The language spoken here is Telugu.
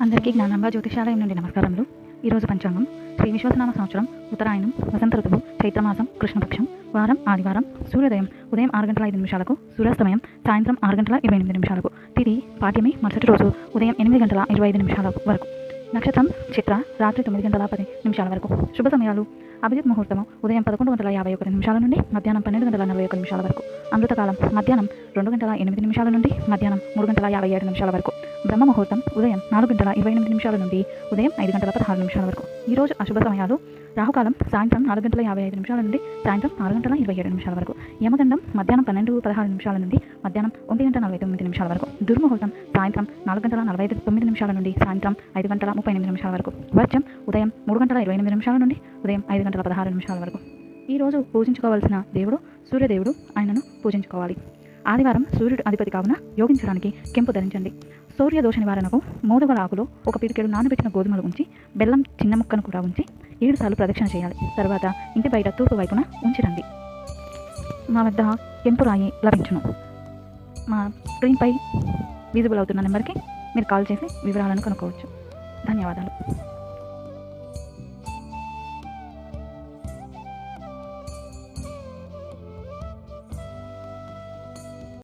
అందరికీ జ్ఞానాంబ జ్యోతిషాలయం నుండి నమస్కారములు. ఈరోజు పంచాంగం శ్రీ విశ్వసనామ సంవత్సరం ఉత్తరాయణం వసంత ఋతువు చైత్రమాసం కృష్ణపక్షం వారం ఆదివారం. సూర్యోదయం ఉదయం 6 గంటల 5 నిమిషాలకు, సూర్యాస్తమయం సాయంత్రం 6 గంటల 28 నిమిషాలకు. తిథి పాడ్యమి మరుసటి రోజు ఉదయం 8 గంటల 25 నిమిషాల వరకు. నక్షత్రం చిత్ర రాత్రి 9 గంటల 10 నిమిషాల వరకు. శుభ సమయాలు అభిజిత్ ముహూర్తము ఉదయం 11 గంటల 51 నిమిషాల నుండి మధ్యాహ్నం 12 గంటల 41 నిమిషాల వరకు. అమృతకాలం మధ్యాహ్నం 2 గంటల 8 నిమిషాల నుండి మధ్యాహ్నం 3 గంటల 57 నిమిషాల వరకు. బ్రహ్మ ముహూర్తం ఉదయం 4 గంటల 28 నిమిషాల నుండి ఉదయం 5 గంటల 16 నిమిషాల వరకు. ఈరోజు అశుభ సమయాలు రాహుకాలం సాయంత్రం 4 గంటల 55 నిమిషాల నుండి సాయంత్రం 6 గంటల 27 నిమిషాల వరకు. యమగండం మధ్యాహ్నం 12:16 నిమిషాల నుండి మధ్యాహ్నం 1 గంట 49 నిమిషాల వరకు. దుర్ముహూర్తం సాయంత్రం 4 గంటల 49 నిమిషాల నుండి సాయంత్రం 5 గంటల 38 నిమిషాల వరకు. వర్జం ఉదయం 3 గంటల 28 నిమిషాల నుండి ఉదయం 5 గంటల 16 నిమిషాల వరకు. ఈరోజు పూజించుకోవాల్సిన దేవుడు సూర్యదేవుడు, ఆయనను పూజించుకోవాలి. ఆదివారం సూర్యుడు అధిపతి కావున యోగించడానికి కెంపు ధరించండి. సూర్య దోష నివారణకు మోదుగల ఆకులో ఒక పిడికెడు నానబెట్టిన గోధుమలు ఉంచి బెల్లం చిన్న ముక్కను కూడా ఉంచి 7 సార్లు ప్రదక్షిణ చేయాలి. తర్వాత ఇంటి బయట తూర్పు వైపున ఉంచిరండి. మా వద్ద కెంపు రాయి లభించును. మా స్క్రీన్పై విజిబుల్ అవుతున్న నెంబర్కి మీరు కాల్ చేసి వివరాలను కనుక్కోవచ్చు. ధన్యవాదాలు.